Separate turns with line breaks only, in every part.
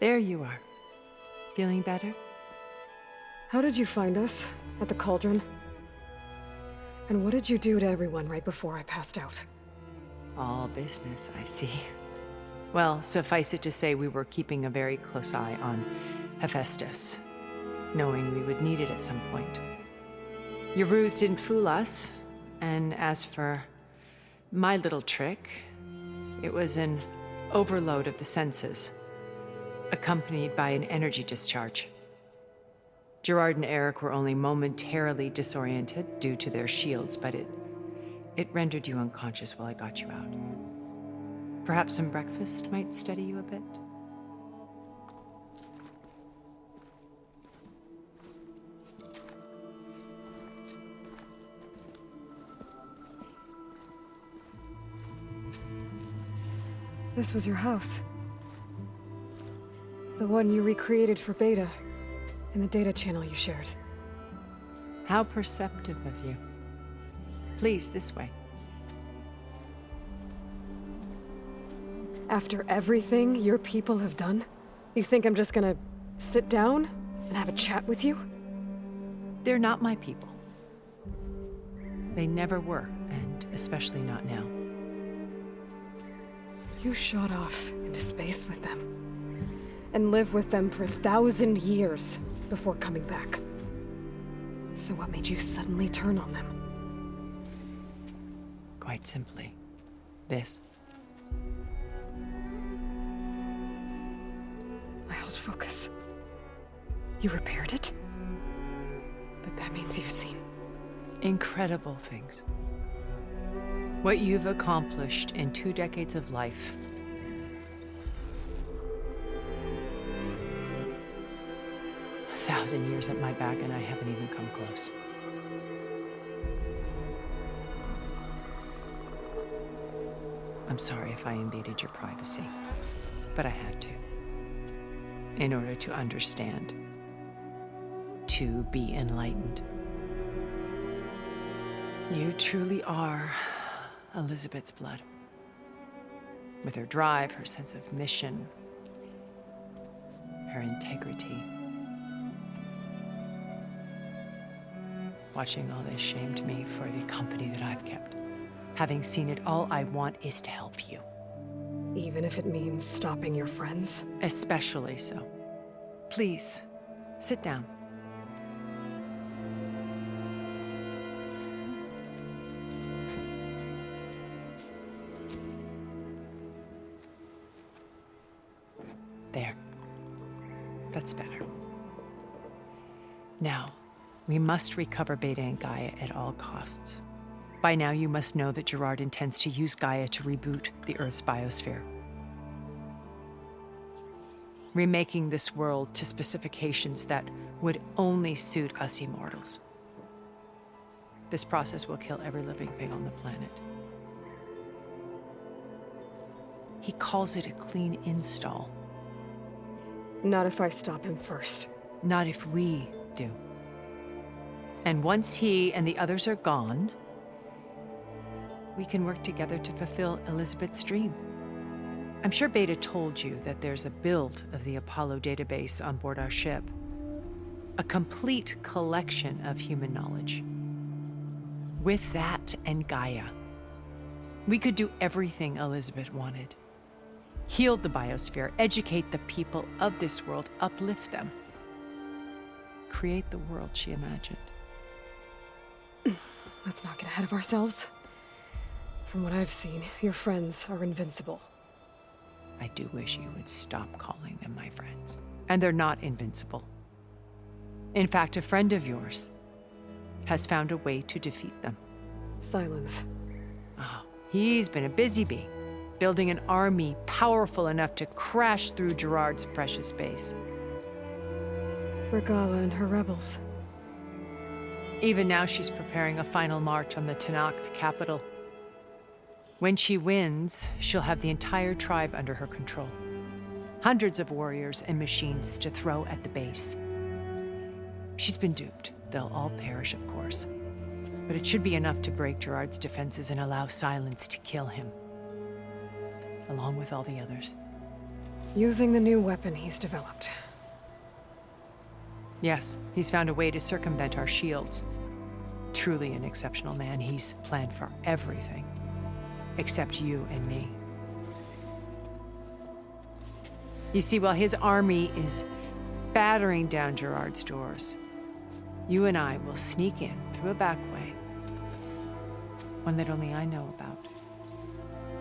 There you are. Feeling better?
How did you find us? At the cauldron? And what did you do to everyone right before I passed out?
All business, I see. Well, suffice it to say we were keeping a very close eye on Hephaestus, knowing we would need it at some point. Your ruse didn't fool us, and as for my little trick, it was an overload of the senses, accompanied by an energy discharge. Gerard and Eric were only momentarily disoriented due to their shields, but it rendered you unconscious while I got you out. Perhaps some breakfast might steady you a bit?
This was your house. The one you recreated for Beta, in the data channel you shared.
How perceptive of you. Please, this way.
After everything your people have done, you think I'm just gonna sit down and have a chat with you?
They're not my people. They never were, and especially not now.
You shot off into space with them, and lived with them for 1,000 years before coming back. So what made you suddenly turn on them?
Quite simply, this.
My old focus. You repaired it? But that means you've seen
Incredible things. What you've accomplished in 2 decades of life. A 1,000 years at my back and I haven't even come close. I'm sorry if I invaded your privacy, but I had to. In order to understand. To be enlightened. You truly are Elizabeth's blood. With her drive, her sense of mission, her integrity. Watching all this shamed me for the company that I've kept. Having seen it, all I want is to help you.
even if it means stopping your friends?
Especially so. Please, sit down. There. That's better. Now, we must recover Beta and Gaia at all costs. By now, you must know that Gerard intends to use Gaia to reboot the Earth's biosphere. Remaking this world to specifications that would only suit us immortals. This process will kill every living thing on the planet. He calls it a clean install.
Not if I stop him first.
Not if we do. And once he and the others are gone, we can work together to fulfill Elizabeth's dream. I'm sure Beta told you that there's a build of the Apollo database on board our ship. A complete collection of human knowledge. With that and Gaia, we could do everything Elizabeth wanted. Heal the biosphere, educate the people of this world, uplift them. Create the world she imagined.
Let's not get ahead of ourselves. From what I've seen, your friends are invincible.
I do wish you would stop calling them my friends. And they're not invincible. In fact, a friend of yours has found a way to defeat them.
Silence.
Oh, he's been a busy bee, building an army powerful enough to crash through Gerard's precious base.
Regala and her rebels.
Even now, she's preparing a final march on the Tenakth capital. When she wins, she'll have the entire tribe under her control. Hundreds of warriors and machines to throw at the base. She's been duped. They'll all perish, of course. But it should be enough to break Gerard's defenses and allow Silence to kill him. Along with all the others.
Using the new weapon he's developed.
Yes, he's found a way to circumvent our shields. Truly an exceptional man. He's planned for everything. Except you and me. You see, while his army is battering down Gerard's doors, you and I will sneak in through a back way. One that only I know about.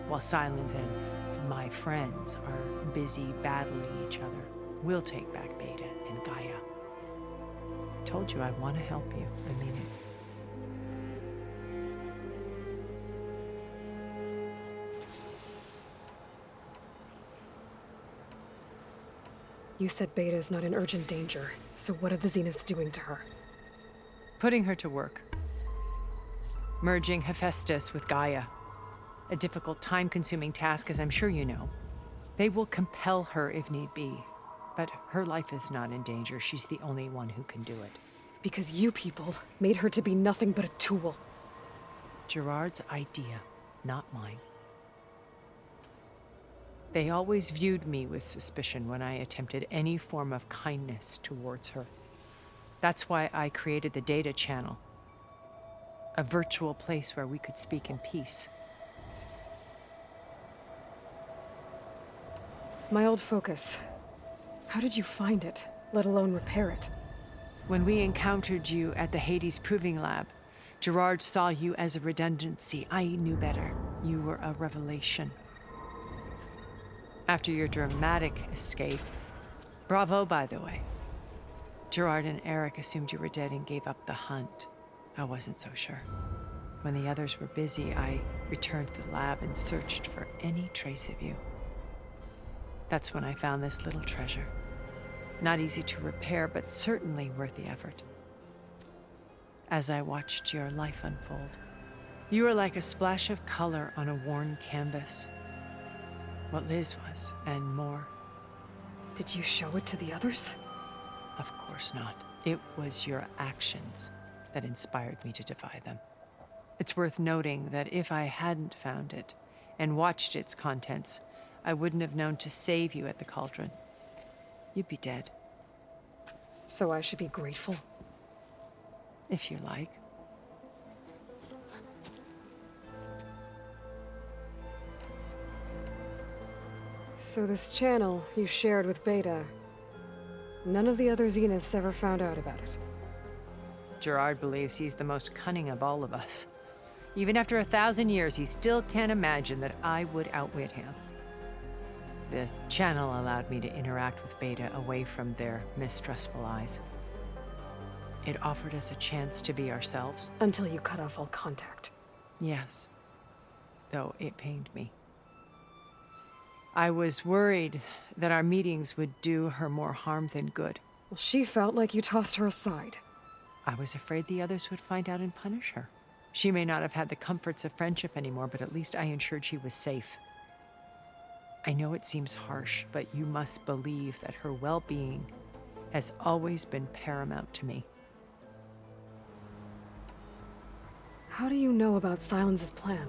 While Silence and my friends are busy battling each other, we'll take back Beta and Gaia. I told you I want to help you. I mean it.
You said Beta is not in urgent danger, so what are the Zeniths doing to her?
Putting her to work. Merging Hephaestus with Gaia. A difficult, time-consuming task, as I'm sure you know. They will compel her if need be. But her life is not in danger. She's the only one who can do it.
Because you people made her to be nothing but a tool.
Gerard's idea, not mine. They always viewed me with suspicion when I attempted any form of kindness towards her. That's why I created the data channel. A virtual place where we could speak in peace.
My old focus. How did you find it, let alone repair it?
When we encountered you at the Hades Proving Lab, Gerard saw you as a redundancy. I knew better. You were a revelation. After your dramatic escape, bravo, by the way. Gerard and Eric assumed you were dead and gave up the hunt. I wasn't so sure. When the others were busy, I returned to the lab and searched for any trace of you. That's when I found this little treasure. Not easy to repair, but certainly worth the effort. As I watched your life unfold, you were like a splash of color on a worn canvas. What Liz was, and more.
Did you show it to the others?
Of course not. It was your actions that inspired me to defy them. It's worth noting that if I hadn't found it and watched its contents, I wouldn't have known to save you at the cauldron. You'd be dead.
So I should be grateful?
If you like.
So this channel you shared with Beta, none of the other Zeniths ever found out about it?
Gerard believes he's the most cunning of all of us. Even after 1,000 years, he still can't imagine that I would outwit him. The channel allowed me to interact with Beta away from their mistrustful eyes. It offered us a chance to be ourselves.
Until you cut off all contact.
Yes, though it pained me. I was worried that our meetings would do her more harm than good.
Well, she felt like you tossed her aside.
I was afraid the others would find out and punish her. She may not have had the comforts of friendship anymore, but at least I ensured she was safe. I know it seems harsh, but you must believe that her well-being has always been paramount to me.
How do you know about Silence's plan?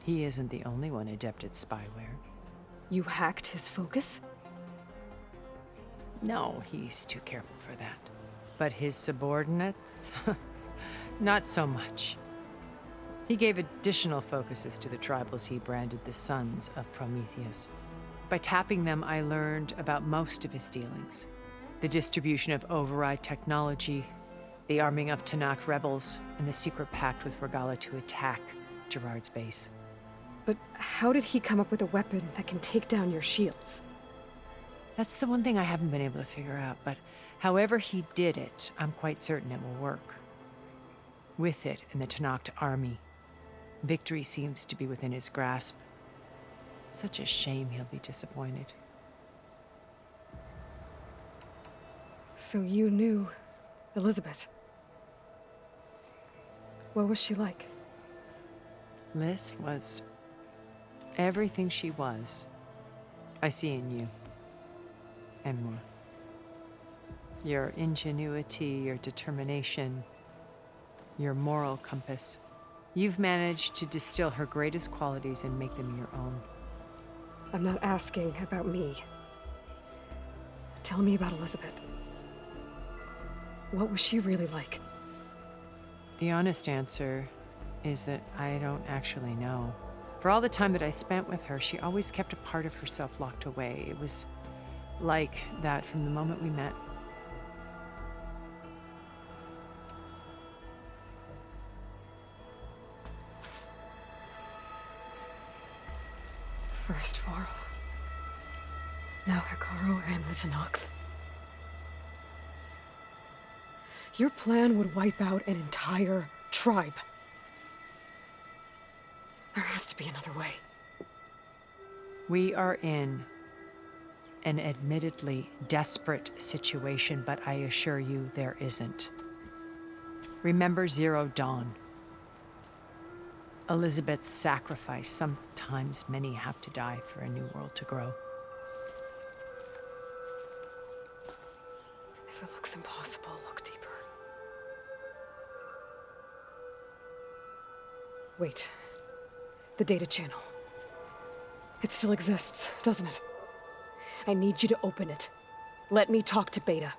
He isn't the only one adept at spyware.
You hacked his focus?
No, he's too careful for that. But his subordinates? Not so much. He gave additional focuses to the tribals he branded the Sons of Prometheus. By tapping them, I learned about most of his dealings. The distribution of override technology, the arming of Tanakh rebels, and the secret pact with Regala to attack Gerard's base.
But how did he come up with a weapon that can take down your shields?
That's the one thing I haven't been able to figure out, but however he did it, I'm quite certain it will work. With it and the Tanakh army, victory seems to be within his grasp. Such a shame he'll be disappointed.
So you knew Elizabeth. What was she like?
Liz was everything she was. I see in you. And more. Your ingenuity, your determination, your moral compass. You've managed to distill her greatest qualities and make them your own.
I'm not asking about me. Tell me about Elizabeth. What was she really like?
The honest answer is that I don't actually know. For all the time that I spent with her, she always kept a part of herself locked away. It was like that from the moment we met.
First Varl. Now Hikaru and the Tenakth. Your plan would wipe out an entire tribe. There has to be another way.
We are in an admittedly desperate situation, but I assure you there isn't. Remember Zero Dawn. Elizabeth's sacrifice. Sometimes many have to die for a new world to grow.
If it looks impossible, look deeper. Wait. The data channel. It still exists, doesn't it? I need you to open it. Let me talk to Beta.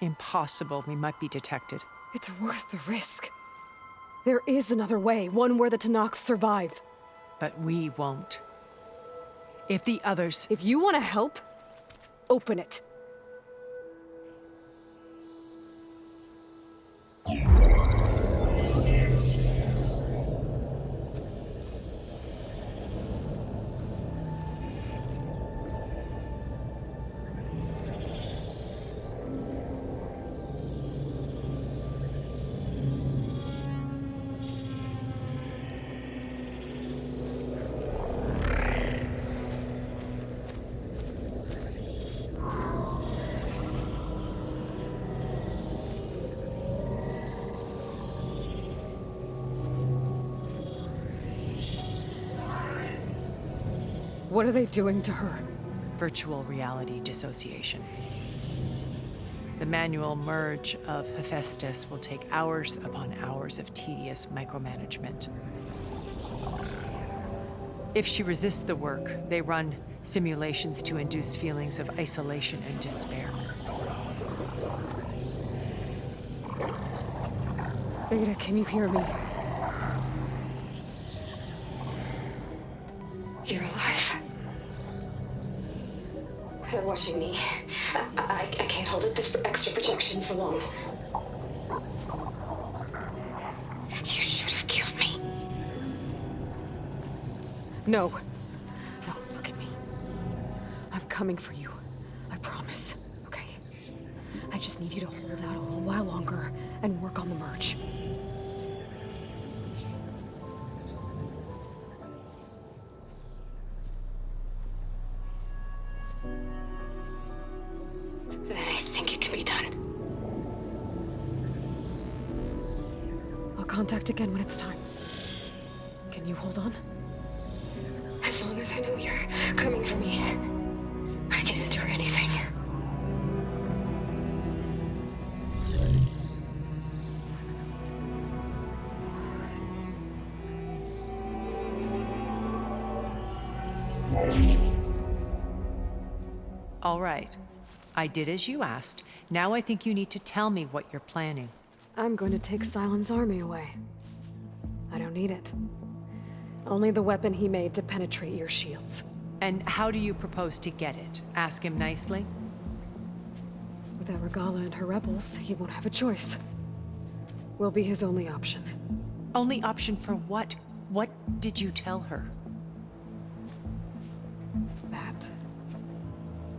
Impossible. We might be detected.
It's worth the risk. There is another way, one where the Tenakth survive.
But we won't. If the others...
If you want to help, open it. What are they doing to her?
Virtual reality dissociation. The manual merge of Hephaestus will take hours upon hours of tedious micromanagement. If she resists the work, they run simulations to induce feelings of isolation and despair.
Beta, can you hear me?
You're alive. They're watching me. I can't hold up this extra projection for long. You should have killed me.
No. No, look at me. I'm coming for you. I promise. Okay? I just need you to hold out a little while longer and work on the merge.
Then I think it can be done.
I'll contact again when it's time. Can you hold on?
As long as I know you're coming for me, I can endure anything.
All right. I did as you asked. Now I think you need to tell me what you're planning.
I'm going to take Silent's army away. I don't need it. Only the weapon he made to penetrate your shields.
And how do you propose to get it? Ask him nicely?
Without Regala and her rebels, he won't have a choice. We'll be his only option.
Only option for what? What did you tell her?
That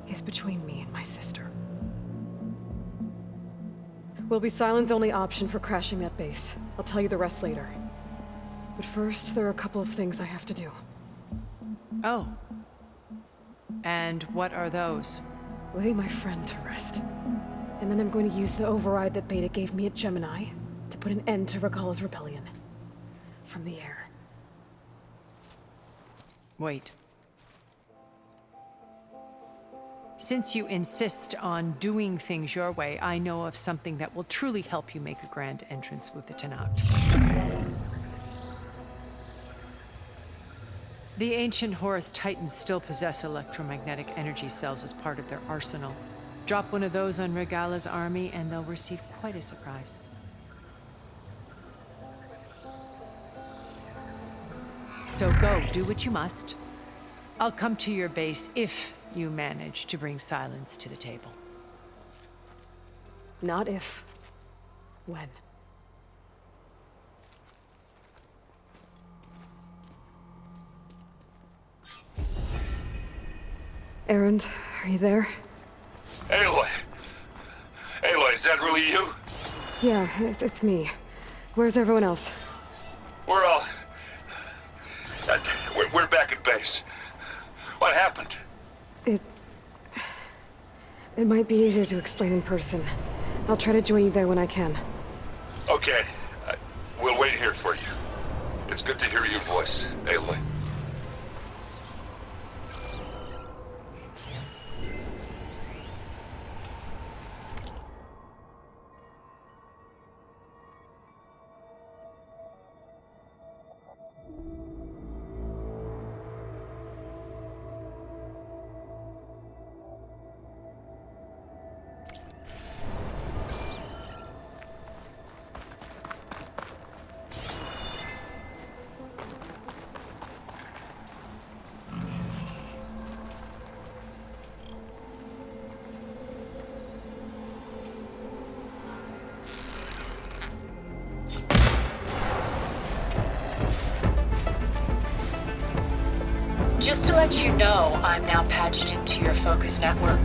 is between me and my sister. Will be Silent's only option for crashing that base. I'll tell you the rest later. But first, there are a couple of things I have to do.
Oh. And what are those?
Lay my friend to rest. And then I'm going to use the override that Beta gave me at Gemini to put an end to Regala's rebellion. From the air.
Wait. Since you insist on doing things your way, I know of something that will truly help you make a grand entrance with the Tenakth. The ancient Horus Titans still possess electromagnetic energy cells as part of their arsenal. Drop one of those on Regala's army, and they'll receive quite a surprise. So go, do what you must. I'll come to your base if you manage to bring silence to the table.
Not if. When. Erend, are you there?
Aloy! Aloy, is that really you?
Yeah, it's me. Where's everyone else?
We're all... we're back at base. What happened?
It might be easier to explain in person. I'll try to join you there when I can.
Okay. We'll wait here for you. It's good to hear your voice, Aloy.
Just to let you know, I'm now patched into your focus network.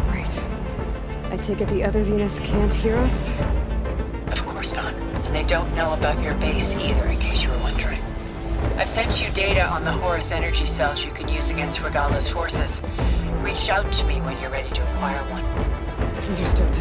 Right. I take it the other Zeniths can't hear us?
Of course not. And they don't know about your base either, in case you were wondering. I've sent you data on the Horus energy cells you can use against Regala's forces. Reach out to me when you're ready to acquire one.
Understood.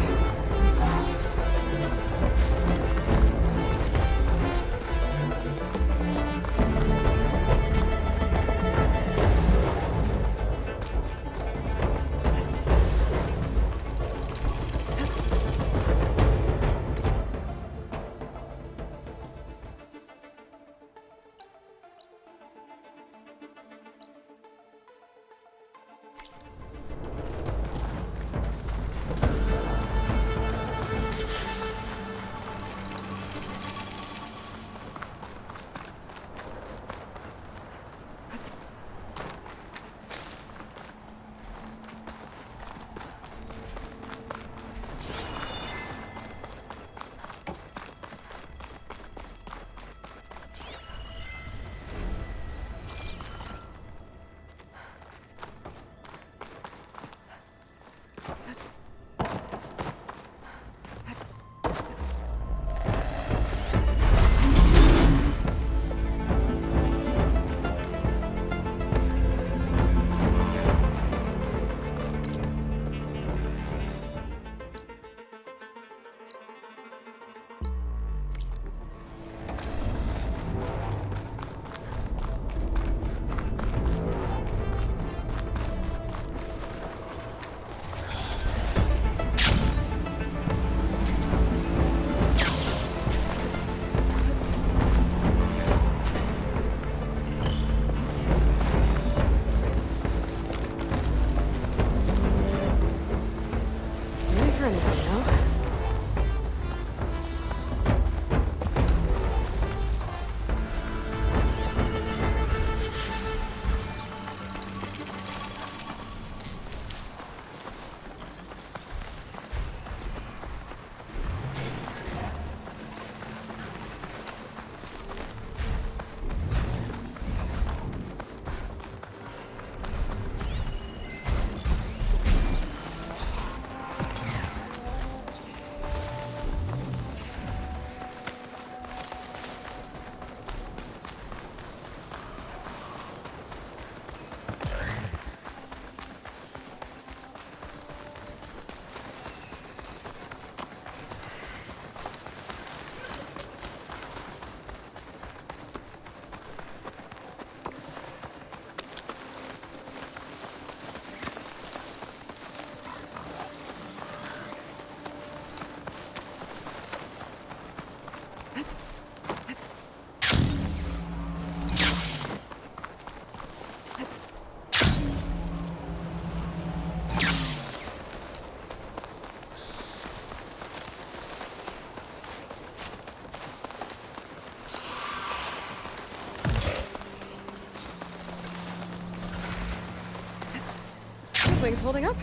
Swing's holding up?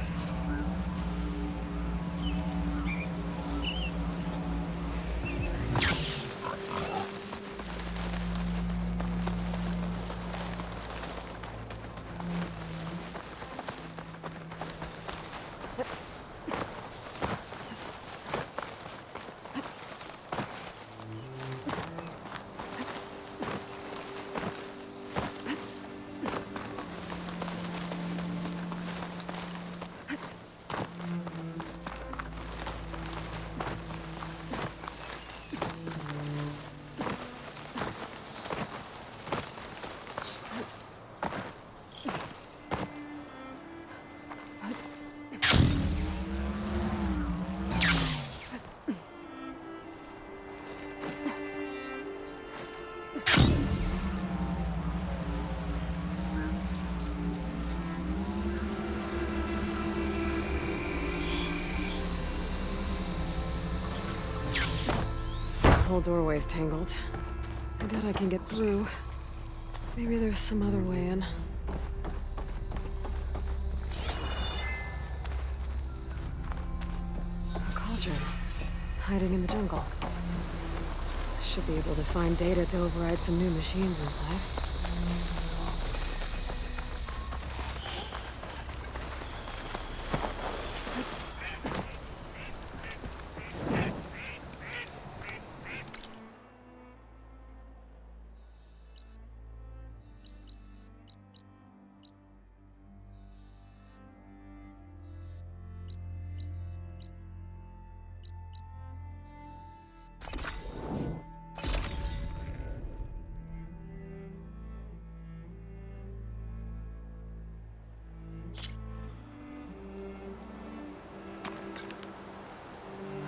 The whole doorway's tangled. I doubt I can get through. Maybe there's some other way in. A cauldron. Hiding in the jungle. Should be able to find data to override some new machines inside.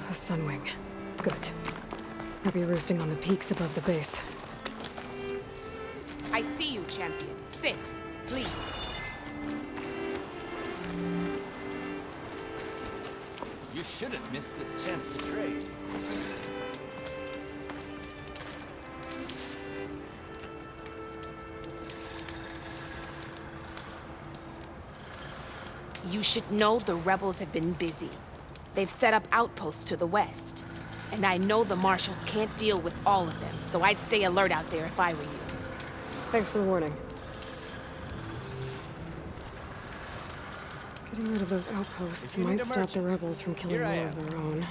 A sunwing. Good. I'll be roosting on the peaks above the base.
I see you, champion. Sit, please.
You shouldn't miss this chance to trade.
You should know the rebels have been busy. They've set up outposts to the west. And I know the marshals can't deal with all of them, so I'd stay alert out there if I were you.
Thanks for the warning. Getting rid of those outposts
If you need
might
a
stop the
merchant,
rebels from killing
here I
more of
am.
their own.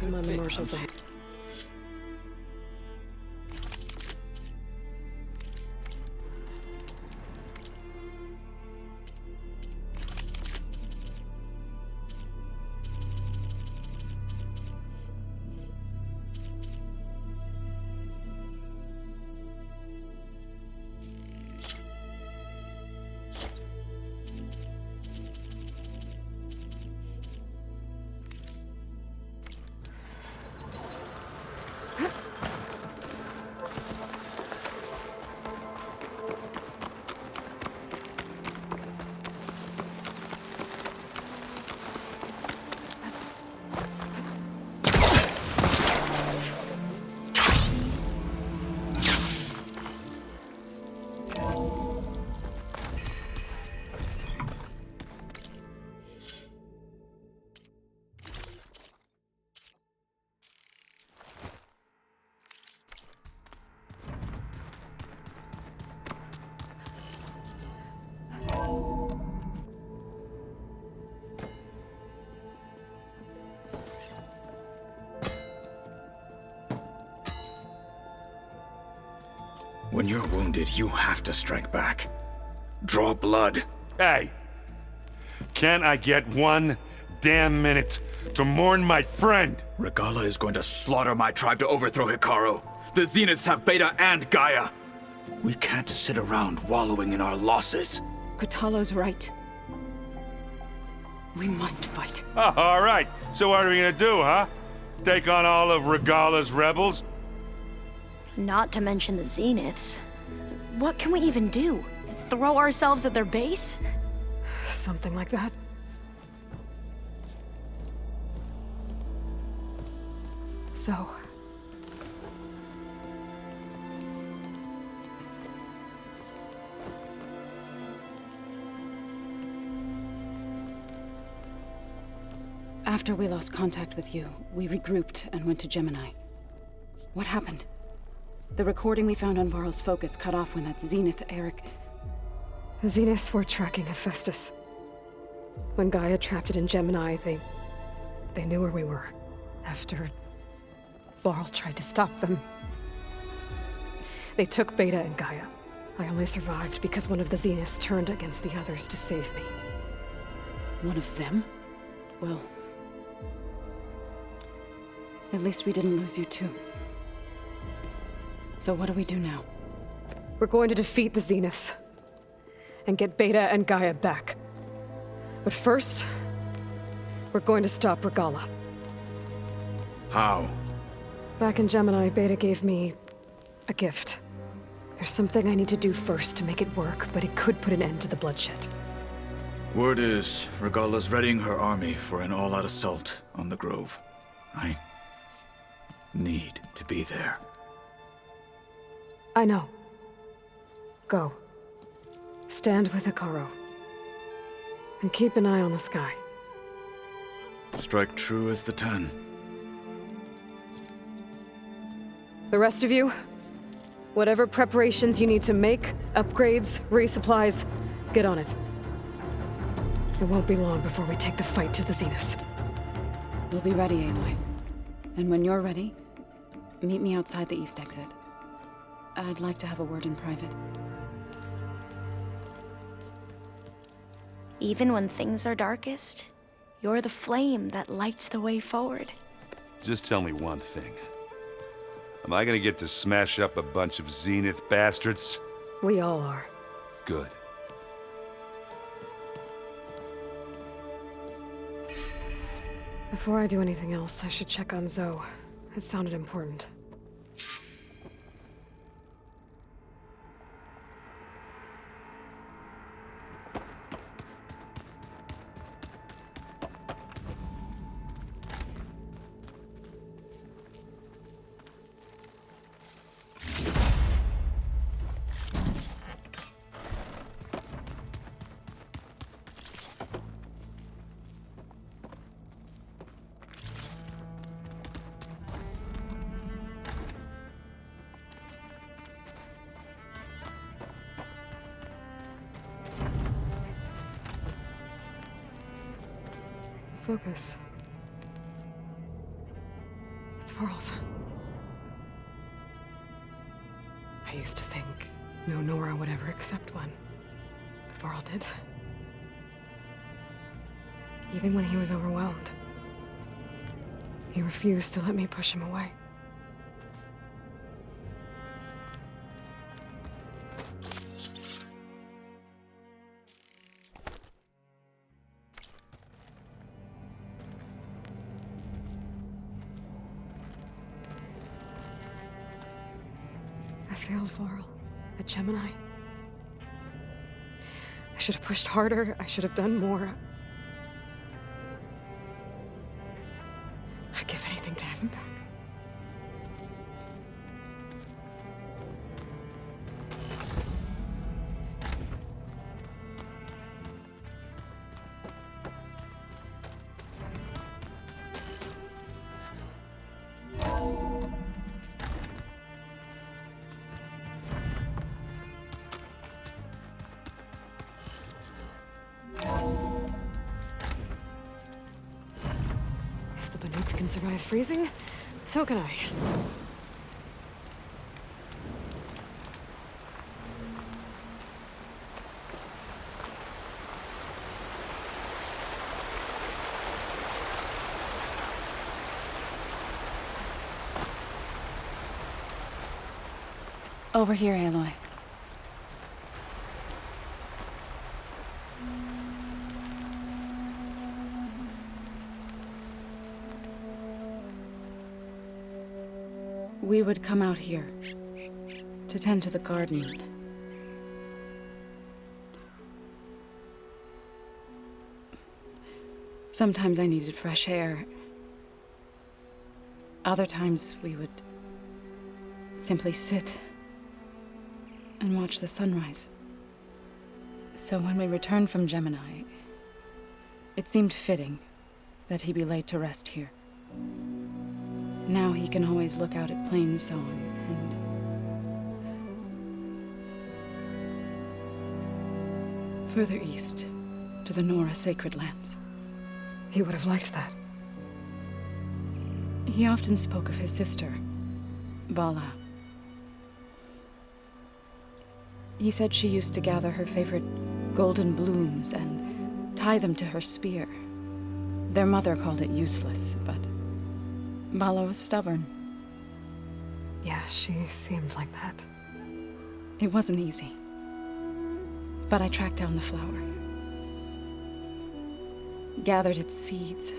Come on, the marshals ahead.
When you're wounded, you have to strike back. Draw blood.
Hey! Can't I get one damn minute to mourn my friend?
Regala is going to slaughter my tribe to overthrow Hikaru. The Zeniths have Beta and Gaia. We can't sit around wallowing in our losses.
Kotallo's right. We must fight.
Oh, all right. So what are we gonna do, huh? Take on all of Regala's rebels?
Not to mention the Zeniths. What can we even do? Throw ourselves at their base?
Something like that. So...
After we lost contact with you, we regrouped and went to Gemini. What happened? The recording we found on Varl's focus cut off when that Zenith Eric...
The Zeniths were tracking Hephaestus. When Gaia trapped it in Gemini, they knew where we were. After Varl tried to stop them. They took Beta and Gaia. I only survived because one of the Zeniths turned against the others to save me.
One of them? Well... at least we didn't lose you too. So what do we do now?
We're going to defeat the Zeniths. And get Beta and Gaia back. But first, we're going to stop Regala.
How?
Back in Gemini, Beta gave me a gift. There's something I need to do first to make it work, but it could put an end to the bloodshed.
Word is, Regala's readying her army for an all-out assault on the Grove. I need to be there.
I know. Go. Stand with Hikaru. And keep an eye on the sky.
Strike true as the 10.
The rest of you, whatever preparations you need to make, upgrades, resupplies, get on it. It won't be long before we take the fight to the Zeniths.
We'll be ready, Aloy. And when you're ready, meet me outside the east exit. I'd like to have a word in private.
Even when things are darkest, you're the flame that lights the way forward.
Just tell me one thing. Am I gonna get to smash up a bunch of Zenith bastards?
We all are.
Good.
Before I do anything else, I should check on Zoe. It sounded important. Focus. Varl's. I used to think no Nora would ever accept one, but Varl did. Even when he was overwhelmed, he refused to let me push him away. I failed Varl at Gemini. I should have pushed harder. I should have done more. I'd give anything to have him back. If the Beneath can survive freezing, so can I.
Over here, Aloy. We would come out here to tend to the garden. Sometimes I needed fresh air. Other times we would simply sit and watch the sunrise. So when we returned from Gemini, it seemed fitting that he be laid to rest here. Now he can always look out at Plain Song and further east to the Nora Sacred Lands.
He would have liked that.
He often spoke of his sister, Bala. He said she used to gather her favorite golden blooms and tie them to her spear. Their mother called it useless, but Bala was stubborn.
Yeah, she seemed like that.
It wasn't easy. But I tracked down the flower. Gathered its seeds.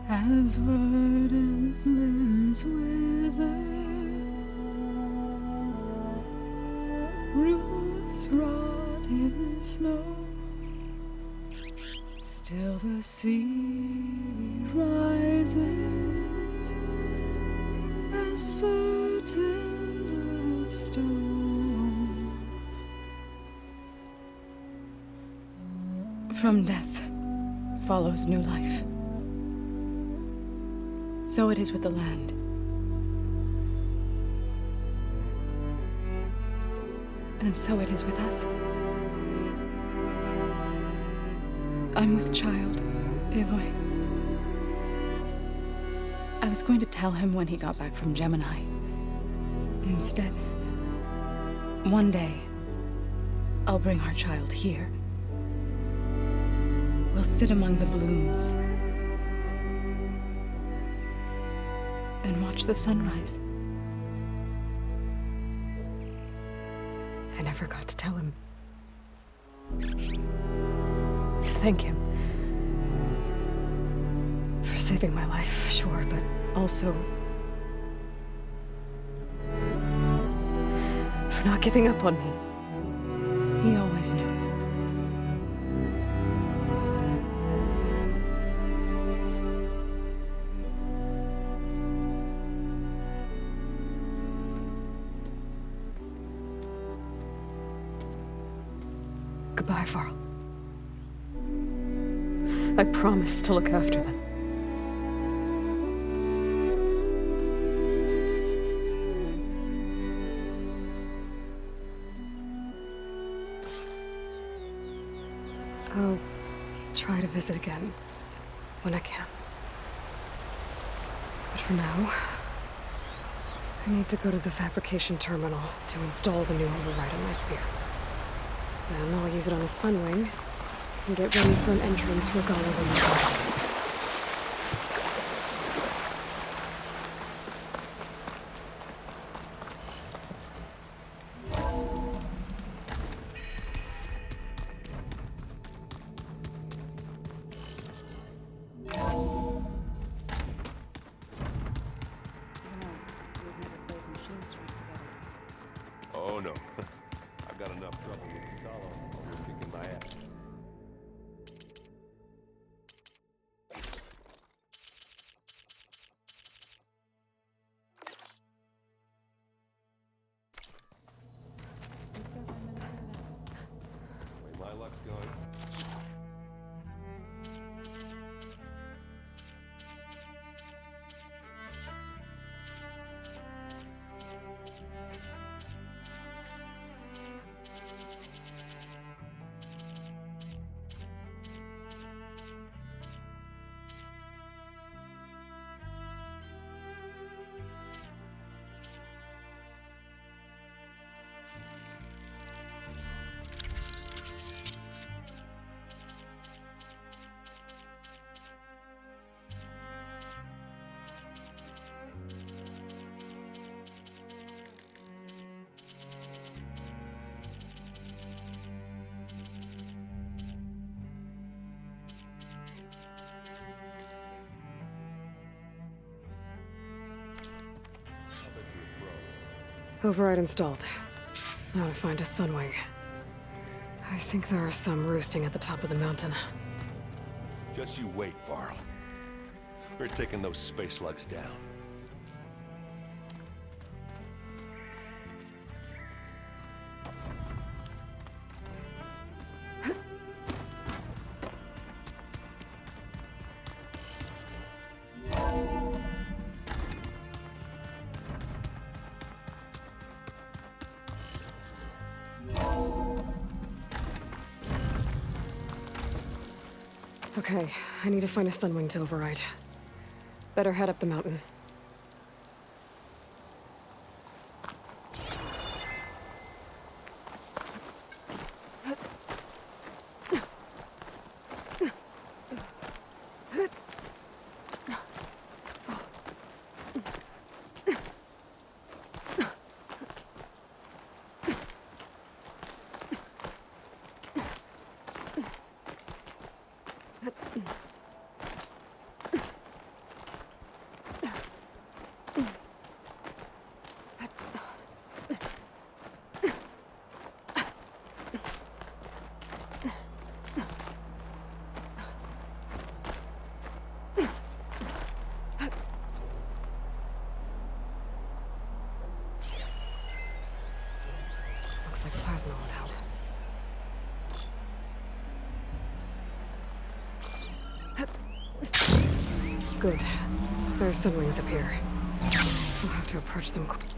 As verdant limbs wither, roots rot in snow, still the sea rises, as certain as stone. From death follows new life. So it is with the land. And so it is with us. I'm with child, Aloy. I was going to tell him when he got back from Gemini. Instead, one day, I'll bring our child here. We'll sit among the blooms and watch the sunrise.
I never got to tell him. To thank him. For saving my life, sure, but also for not giving up on me.
He always knew.
Goodbye, Varl. I promise to look after them. try to visit again when I can. But for now, I need to go to the fabrication terminal to install the new override on my spear. Then I'll use it on the Sunwing and get ready for an entrance Regala will need.
Oh no. I've got enough trouble with the dollar. You're kicking my ass. Way my luck's going.
Override installed. Now to find a Sunwing. I think there are some roosting at the top of the mountain.
Just you wait, Varl. We're taking those space slugs down.
Okay, I need to find a Sunwing to override. Better head up the mountain. Looks like plasma would help. Good. There are Sunwings up here. We'll have to approach them quickly.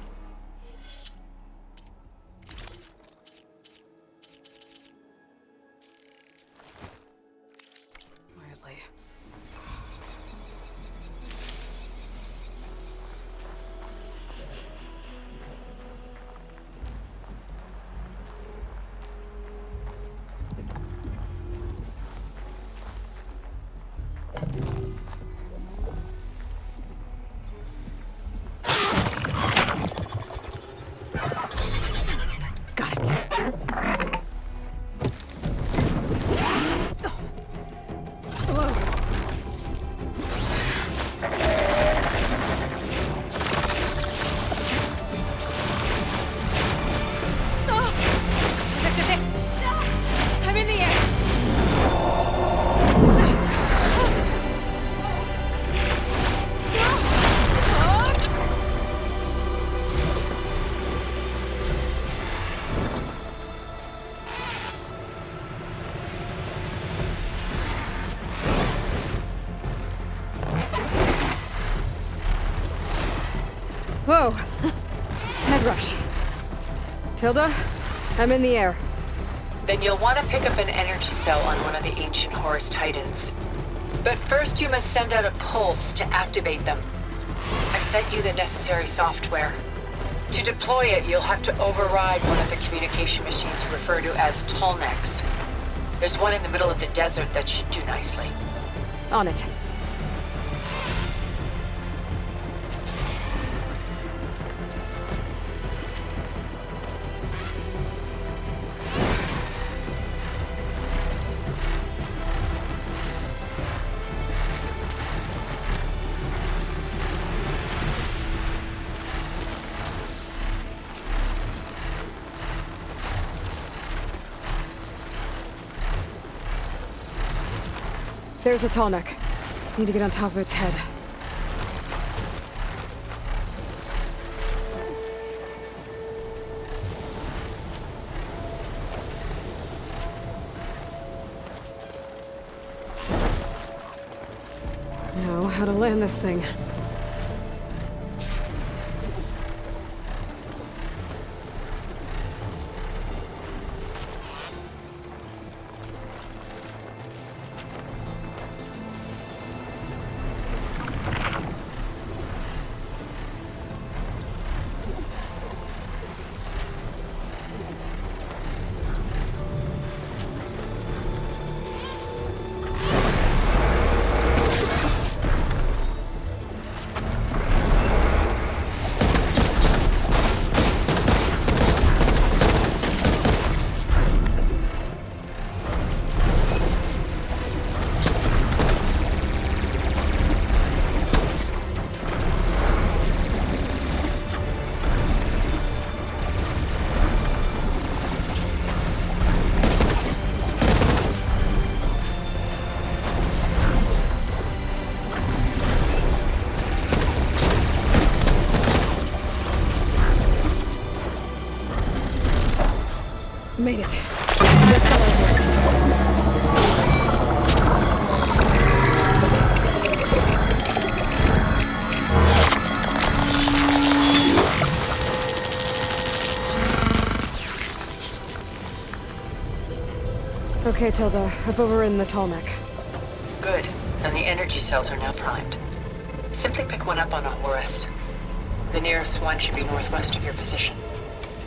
Whoa! Head rush. Tilda, I'm in the air.
Then you'll want to pick up an energy cell on one of the ancient Horus Titans. But first you must send out a pulse to activate them. I've sent you the necessary software. To deploy it, you'll have to override one of the communication machines you refer to as Tallnecks. There's one in the middle of the desert that should do nicely.
On it. There's a tall neck. Need to get on top of its head. Know how to land this thing. Made it. Okay, Tilda. I've overridden the tall neck.
Good. And the energy cells are now primed. Simply pick one up on a Horus. The nearest one should be northwest of your position.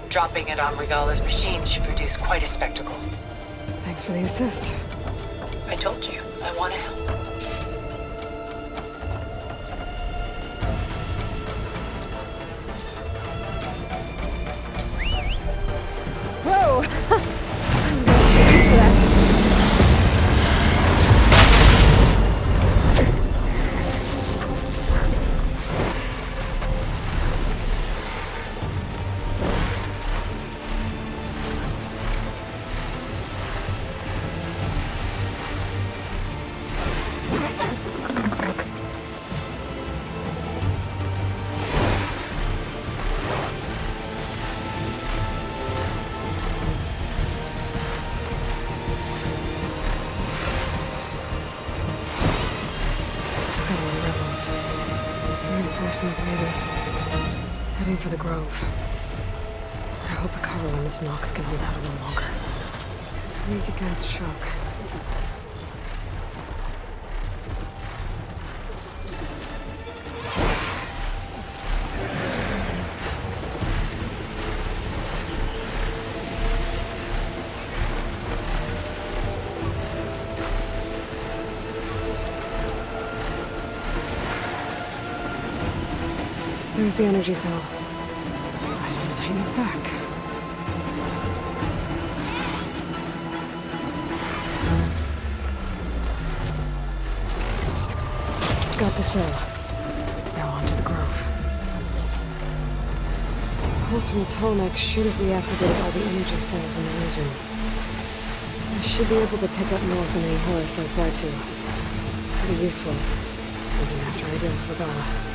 Dropping it on Regala's machine should produce quite a spectacle.
Thanks for the assist.
I told you, I want to help.
Whoa! I'm getting used to that. Reinforcements, maybe. Heading for the Grove. I hope a cover when this knock can hold out a little longer. It's weak against shock. There's the energy cell. Right on the Titan's back. Got the cell. Now on to the Grove. Pulse from Tallneck should have reactivated all the energy cells in the region. I should be able to pick up north in any Horus I fly to. Pretty useful. Even after I deal with Regala.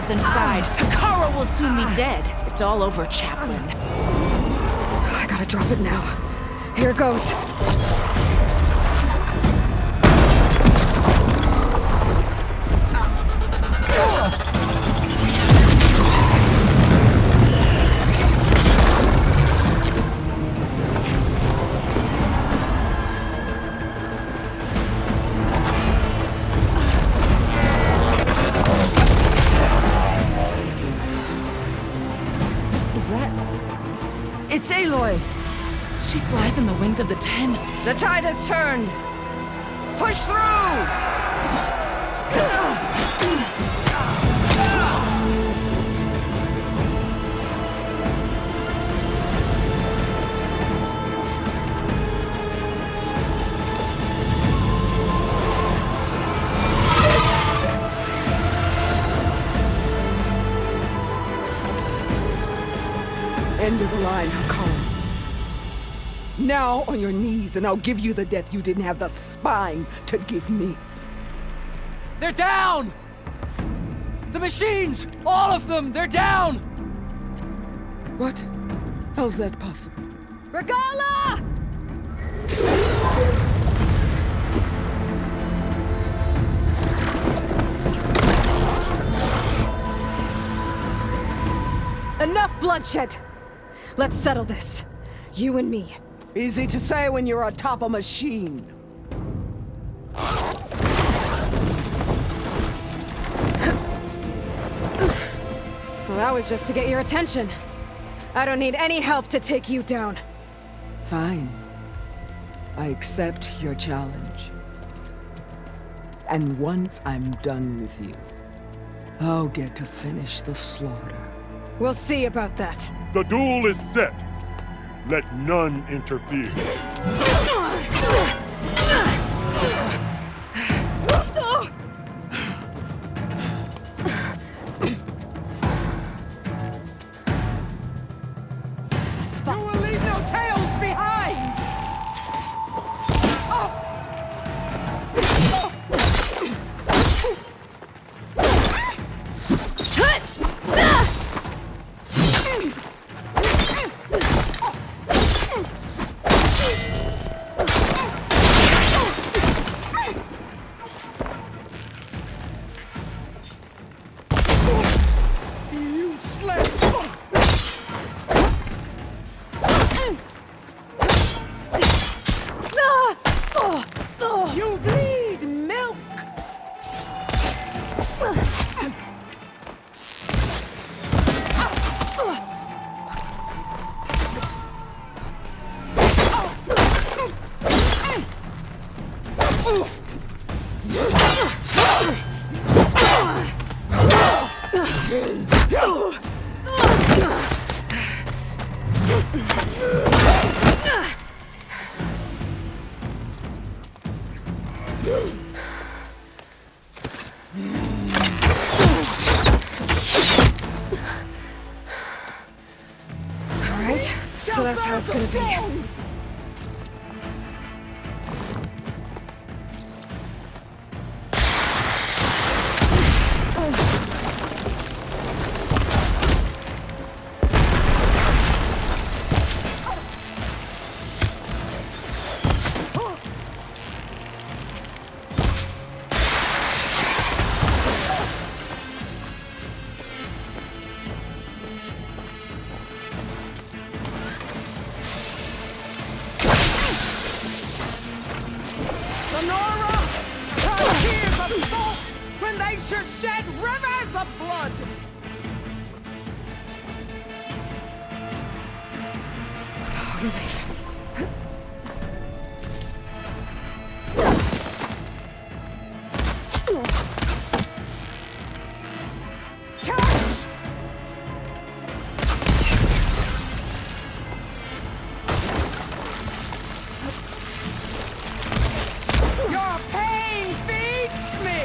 what's inside. Hikara will soon be dead. It's all over, Chaplain.
I gotta drop it now. Here goes.
It's Aloy!
She flies on the wings of the Ten.
The tide has turned! Push through! End of the line, Hikara. Now on your knees, and I'll give you the death you didn't have the spine to give me.
They're down! The machines! All of them! They're down!
What? How's that possible?
Regala! Enough bloodshed! Let's settle this. You and me.
Easy to say when you're atop a machine.
Well, that was just to get your attention. I don't need any help to take you down.
Fine. I accept your challenge. And once I'm done with you, I'll get to finish the slaughter.
We'll see about that.
The duel is set. Let none interfere.
You will leave no tails behind! You bleed milk!
Alright, so that's how it's gonna be.
When they should shed rivers of blood!
Oh, relief.
Your pain feeds me!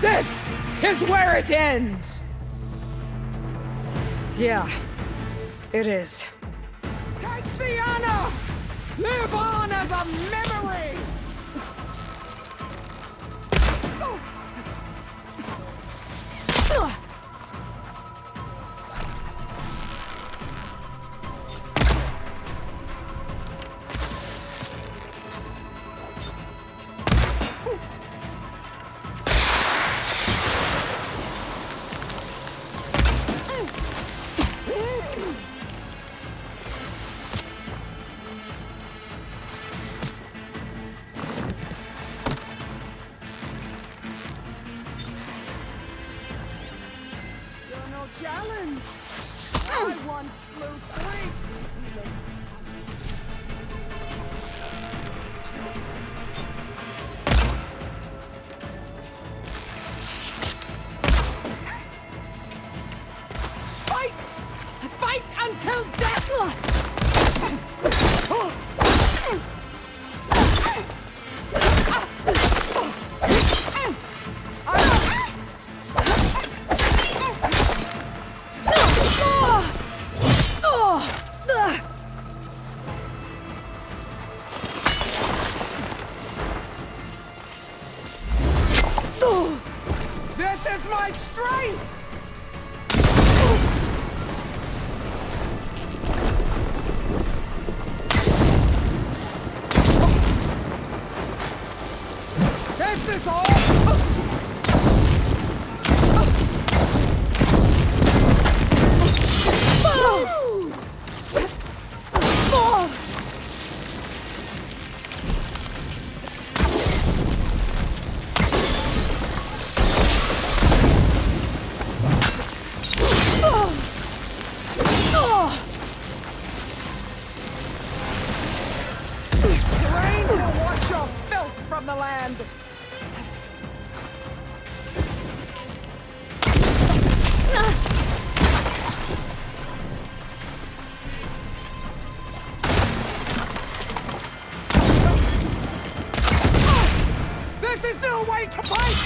This is where it ends!
Yeah, it is.
Take the honor! Live on as a memory! Challenge! I once slew 3 demons. Fight! Fight until death! This is my strength! This is all! Rain will wash your filth from the land! This is no way to fight!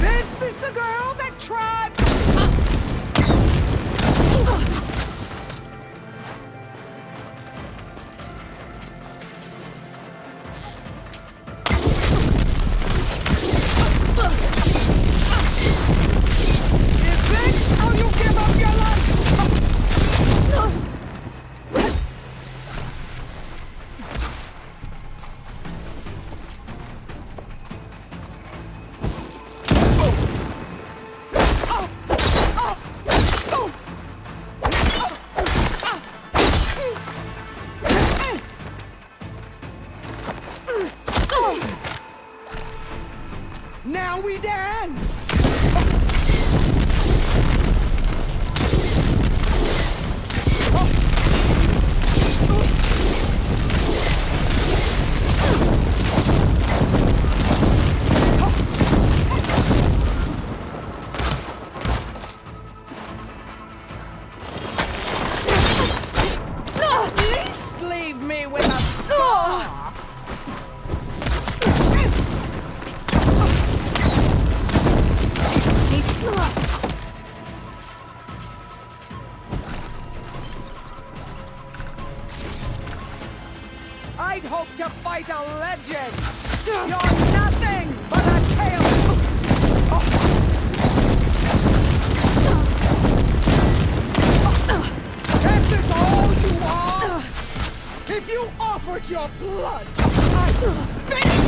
This is the girl that tried... Is this how you give up your life? Now we dance! At least leave me with a scar! I'd hoped to fight a legend! You're nothing but a tale! This is all you are? If you offered your blood, I'd finish!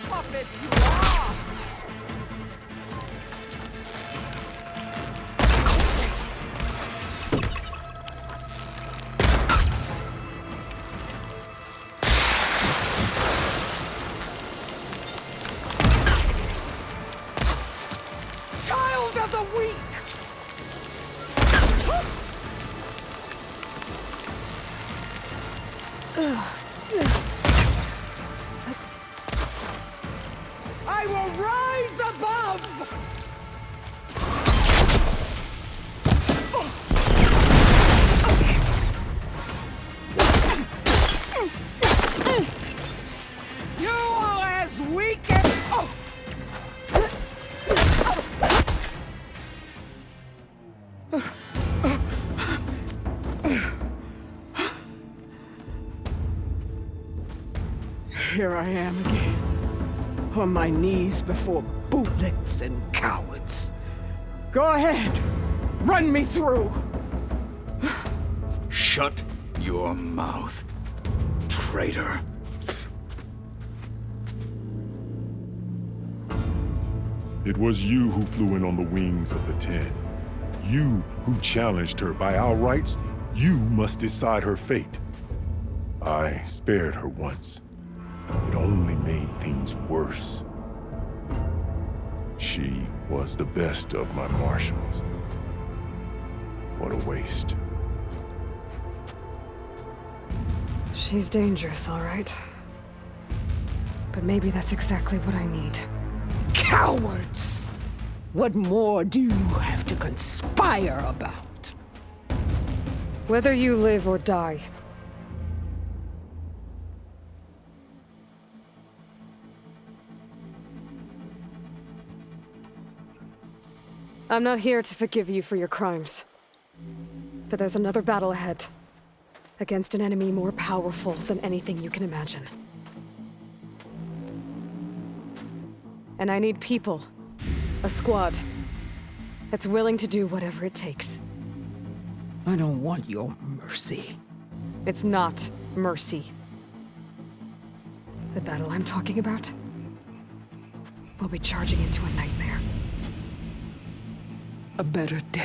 puppet you are! Child of the weak! I will rise above! You are as weak as... Oh. Here I am again, on my knees before bootlets and cowards. Go ahead, run me through.
Shut your mouth, traitor.
It was you who flew in on the wings of the Ten. You who challenged her. By our rights, you must decide her fate. I spared her once. It only made things worse. She was the best of my marshals. What a waste.
She's dangerous, all right. But maybe that's exactly what I need.
Cowards! What more do you have to conspire about?
Whether you live or die, I'm not here to forgive you for your crimes. But there's another battle ahead. Against an enemy more powerful than anything you can imagine. And I need people. A squad. That's willing to do whatever it takes.
I don't want your mercy.
It's not mercy. The battle I'm talking about will be charging into a nightmare.
A better